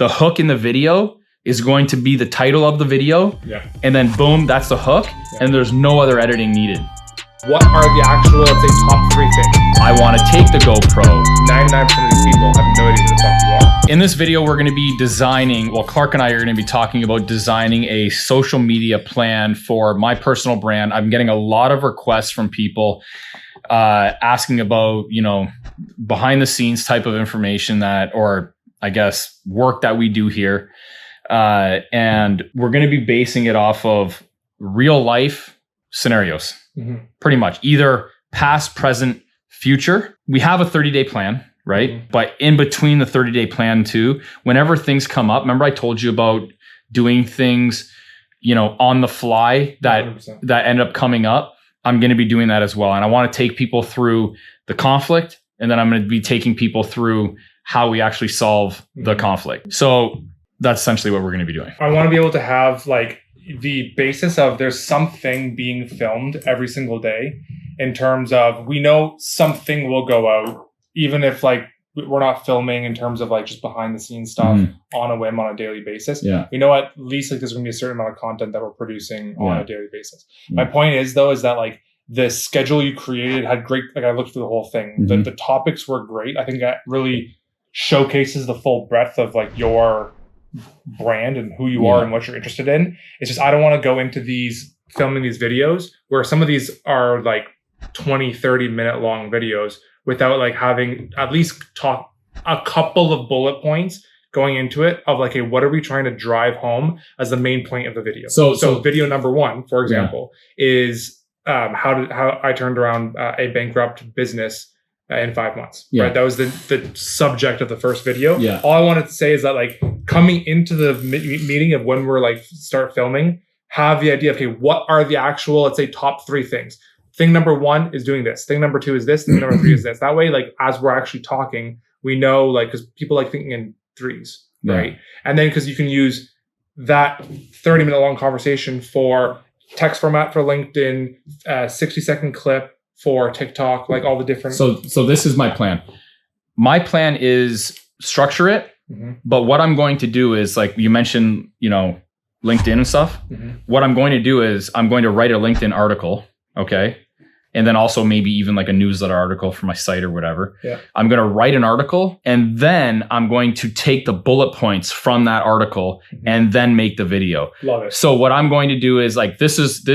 The hook in the video is going to be the title of the video. Yeah. And then boom, that's the hook. Yeah. And there's no other editing needed. What are the actual, let's say, top 3 things? I want to take the GoPro. 99% of these people have no idea who the fuck you are. In this video, we're going to be designing, well, Clark and I are going to be talking about designing a social media plan for my personal brand. I'm getting a lot of requests from people asking about, you know, behind the scenes type of information that, or I guess work that we do here. And we're going to be basing it off of real life scenarios, pretty much either past, present, future. We have a 30-day plan, right? But in between the 30-day plan too, whenever things come up, remember I told you about doing things, you know, on the fly that 100%. that end up coming up. I'm going to be doing that as well. And I want to take people through the conflict, and then I'm going to be taking people through how we actually solve the conflict. So that's essentially what we're going to be doing. I want to be able to have like the basis of there's something being filmed every single day, in terms of we know something will go out, even if like we're not filming in terms of like just behind the scenes stuff on a whim on a daily basis. Yeah. We know at least like there's going to be a certain amount of content that we're producing on a daily basis. Yeah. My point is though, is that like the schedule you created had great, like I looked through the whole thing. The topics were great. I think that really showcases the full breadth of like your brand and who you are and what you're interested in. It's just, I don't want to go into these filming these videos where some of these are like 20-30 minute long videos without like having at least talk a couple of bullet points going into it of like, hey, what are we trying to drive home as the main point of the video? So video number 1, for example, is how I turned around a bankrupt business in 5 months. Right, that was the subject of the first video. All I wanted to say is that like coming into the meeting of when we're like start filming, have the idea of, okay, what are the actual, let's say, top 3 things. Thing number 1 is doing this. Thing number 2 is this. Thing number 3 is this. That way, like as we're actually talking, we know, like, because people like thinking in threes, right? And then because you can use that 30-minute long conversation for text format for LinkedIn, 60-second clip for TikTok, like all the different. So this is my plan. My plan is structure it, but what I'm going to do is, like you mentioned, you know, LinkedIn and stuff. What I'm going to do is I'm going to write a LinkedIn article, okay? And then also maybe even like a newsletter article for my site or whatever. I'm going to write an article, and then I'm going to take the bullet points from that article and then make the video. Love it. So what I'm going to do is like, this is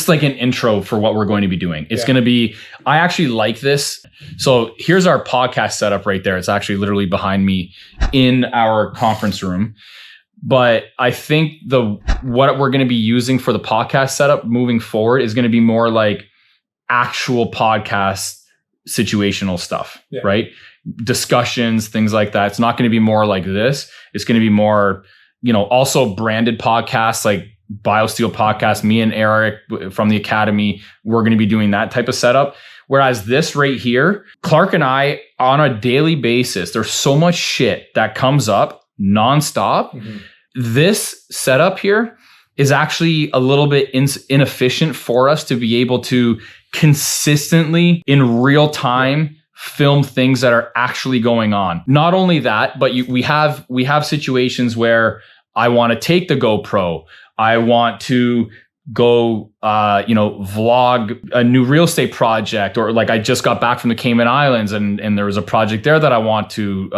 like an intro for what we're going to be doing. It's going to be, I actually like this. So here's our podcast setup right there. It's actually literally behind me in our conference room. But I think what we're going to be using for the podcast setup moving forward is going to be more like actual podcast situational stuff, right? Discussions, things like that. It's not going to be more like this. It's going to be more, you know, also branded podcasts like BioSteel Podcast. Me and Eric from the Academy, we're going to be doing that type of setup. Whereas this right here, Clark and I on a daily basis, there's so much shit that comes up nonstop. This setup here is actually a little bit inefficient for us to be able to consistently in real time film things that are actually going on. Not only that, but we have situations where I want to take the GoPro. I want to go, vlog a new real estate project, or like I just got back from the Cayman Islands and there was a project there that I want to,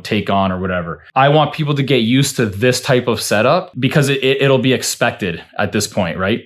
take on or whatever. I want people to get used to this type of setup because it'll be expected at this point, right?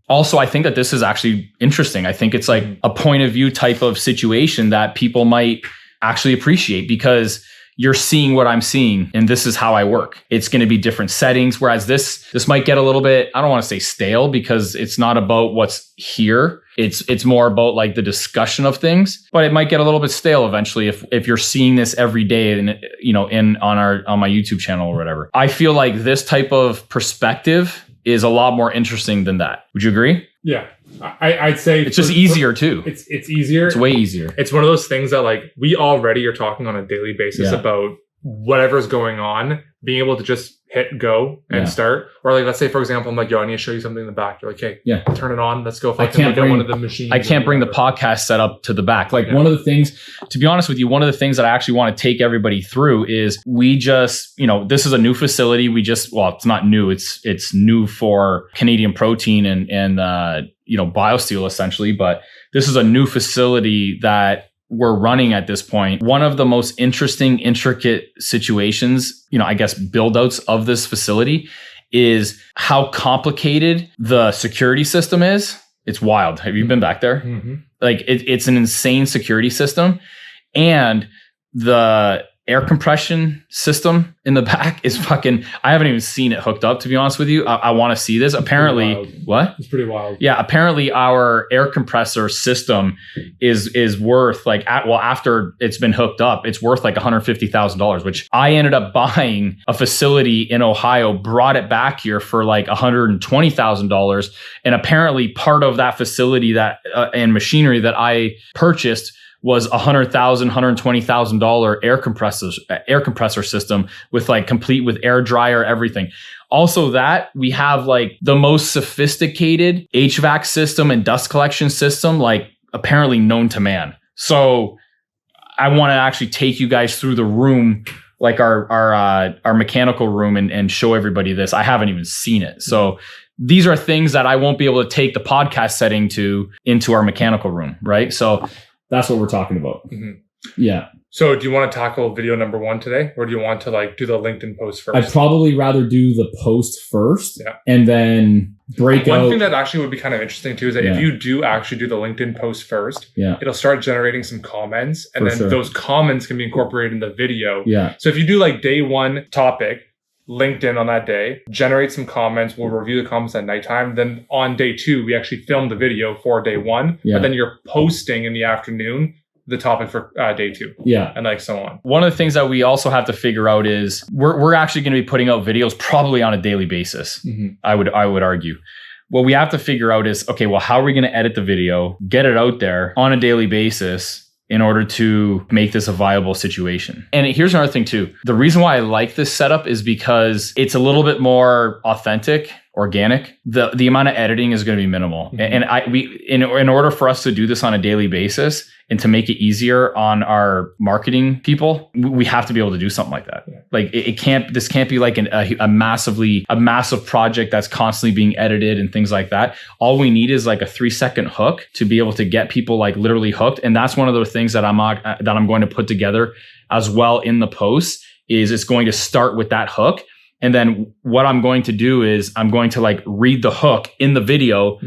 Also, I think that this is actually interesting. I think it's like a point of view type of situation that people might actually appreciate because you're seeing what I'm seeing and this is how I work. It's going to be different settings. Whereas this might get a little bit, I don't want to say stale because it's not about what's here. It's more about like the discussion of things, but it might get a little bit stale eventually if you're seeing this every day and, on my YouTube channel or whatever. I feel like this type of perspective is a lot more interesting than that. Would you agree? Yeah. I'd say it's just easier too. It's easier. It's way easier. It's one of those things that like we already are talking on a daily basis about whatever's going on, being able to just hit go and Yeah. start. Or like, let's say, for example, I'm like, yo, I need to show you something in the back. You're like, hey, Yeah. turn it on. Let's go I fucking can't look at one bring- of the machines. I can't or bring the whatever. podcast setup to the back. Like Yeah. one of the things, to be honest with you, one of the things that I actually want to take everybody through is we just, this is a new facility. It's not new. It's new for Canadian Protein and BioSteel essentially, but this is a new facility that we're running at this point. One of the most interesting, intricate situations, I guess build outs of this facility is how complicated the security system is. It's wild. Have you been back there? Mhm. Like it's an insane security system, and the air compression system in the back is fucking. I haven't even seen it hooked up, to be honest with you. I want to see this. Apparently, wild. what? It's pretty wild. Yeah, apparently our air compressor system is worth after it's been hooked up, it's worth like $150,000, which I ended up buying a facility in Ohio, brought it back here for like $120,000, and apparently part of that facility that and machinery that I purchased was $120,000 air compressor system with like complete with air dryer, everything. Also that we have like the most sophisticated HVAC system and dust collection system, like apparently known to man. So I want to actually take you guys through the room, like our mechanical room and show everybody this. I haven't even seen it. So these are things that I won't be able to take the podcast setting into our mechanical room. Right. So that's what we're talking about. Mhm. Yeah. So do you want to tackle video number 1 today, or do you want to like do the LinkedIn post first? I'd probably rather do the post first, Yeah. and then break One out. thing that actually would be kind of interesting too is that Yeah. if you do actually do the LinkedIn post first, Yeah. it'll start generating some comments, and For then sure. those comments can be incorporated in the video. Yeah. So if you do like day 1 topic, LinkedIn on that day, generate some comments, we'll review the comments at nighttime. Then on day 2, we actually film the video for day 1, Yeah. but then you're posting in the afternoon the topic for day 2, Yeah. and like so on. One of the things that we also have to figure out is we're actually going to be putting out videos probably on a daily basis. I would argue. What we have to figure out is, okay, well, how are we going to edit the video, get it out there on a daily basis in order to make this a viable situation? And here's another thing too. The reason why I like this setup is because it's a little bit more authentic, organic. The amount of editing is going to be minimal. Mhm. And in order for us to do this on a daily basis and to make it easier on our marketing people, we have to be able to do something like that. Yeah. Like this can't be like a massive project that's constantly being edited and things like that. All we need is like a 3-second hook to be able to get people like literally hooked. And that's one of the things that I'm going to put together as well in the post. Is it's going to start with that hook. And then what I'm going to do is I'm going to like read the hook in the video.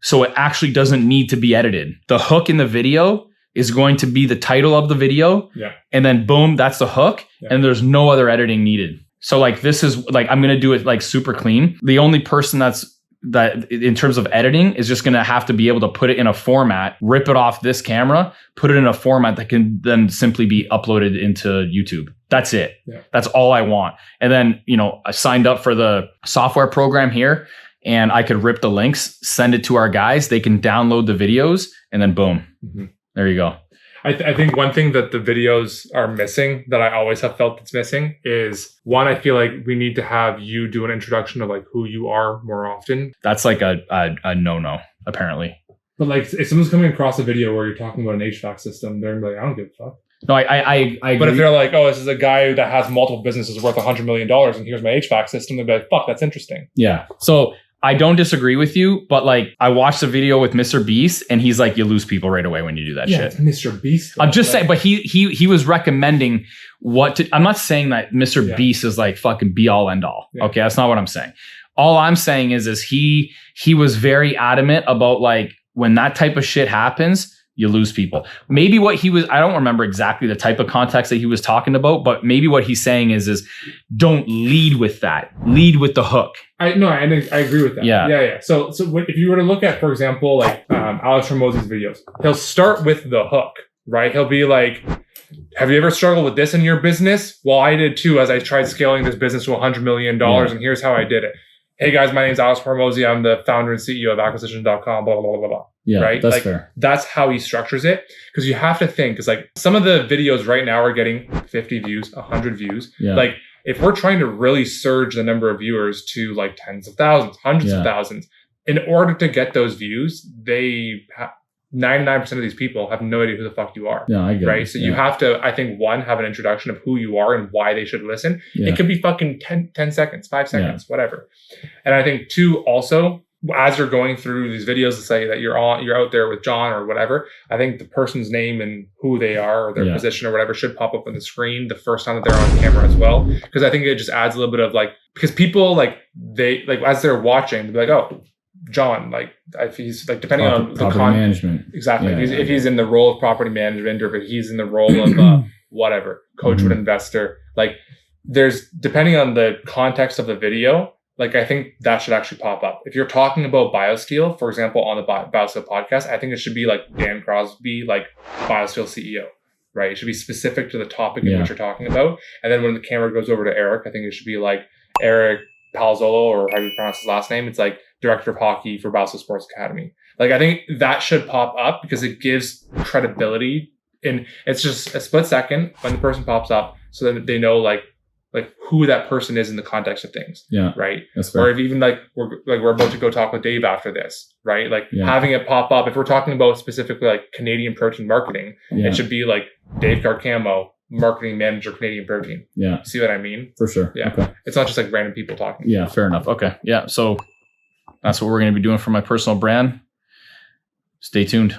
So it actually doesn't need to be edited. The hook in the video is going to be the title of the video. Yeah. And then boom, that's the hook. Yeah. And there's no other editing needed. So like this is like, I'm going to do it like super clean. The only person that in terms of editing is just going to have to be able to put it in a format, rip it off this camera, put it in a format that can then simply be uploaded into YouTube. That's it. Yeah. That's all I want. And then, I signed up for the software program here, and I could rip the links, send it to our guys. They can download the videos, and then boom, there you go. I think one thing that the videos are missing that I always have felt that's missing is, one, I feel like we need to have you do an introduction of like who you are more often. That's like a no-no, apparently. But like if someone's coming across a video where you're talking about an HVAC system, they're like, I don't give a fuck. No, I agree. But if they're like, oh, this is a guy that has multiple businesses worth $100 million and here's my HVAC system, they'd be like, fuck, that's interesting. Yeah. So I don't disagree with you, but like I watched a video with Mr. Beast and he's like, you lose people right away when you do that shit. It's Mr. Beast. I'm just saying, but he was recommending I'm not saying that Mr. Beast is like fucking be all end all. Yeah. Okay. That's not what I'm saying. All I'm saying is he was very adamant about like when that type of shit happens, you lose people. Maybe what I don't remember exactly the type of context that he was talking about, but maybe what he's saying is don't lead with that. Lead with the hook. I agree with that. Yeah. So if you were to look at, for example, like Alex Hormozi's videos, he'll start with the hook, right? He'll be like, have you ever struggled with this in your business? Well, I did too, as I tried scaling this business to $100 million, and here's how I did it. Hey guys, my name's Alex Hormozi. I'm the founder and CEO of acquisition.com, blah, blah, blah, blah, blah. Yeah, right? that's like, fair. That's how he structures it. Because you have to think, because like some of the videos right now are getting 50 views, 100 views. Yeah. Like if we're trying to really surge the number of viewers to like tens of thousands, hundreds of thousands, in order to get those views, 99% of these people have no idea who the fuck you are. Yeah, I get right? it. So you have to, I think, one, have an introduction of who you are and why they should listen. Yeah. It could be fucking 10 seconds, 5 seconds, whatever. And I think two, also, as you're going through these videos to say that you're out there with John or whatever, I think the person's name and who they are or their position or whatever should pop up on the screen the first time that they're on camera as well. Because I think it just adds a little bit of like, because people as they're watching, they'll be like, oh, John, like if he's like, depending on the management. Exactly. If he's in the role of property management or if he's in the role of whatever, coach with investor, like there's, depending on the context of the video, like I think that should actually pop up. If you're talking about BioSteel, for example, on the BioSteel podcast, I think it should be like Dan Crosby, like BioSteel CEO, right? It should be specific to the topic in which you're talking about. And then when the camera goes over to Eric, I think it should be like Eric Palazzolo, or how do you pronounce his last name? It's like Director of Hockey for BioSteel Sports Academy. Like I think that should pop up because it gives credibility, and it's just a split second when the person pops up, so that they know like who that person is in the context of things. Yeah. Right. That's fair. Or if even we're about to go talk with Dave after this, right? Like having it pop up. If we're talking about specifically like Canadian protein marketing, it should be like Dave Carcamo, marketing manager, Canadian protein. Yeah. See what I mean? For sure. Yeah. Okay. It's not just like random people talking. Yeah. Fair enough. Okay. Yeah. So that's what we're going to be doing for my personal brand. Stay tuned.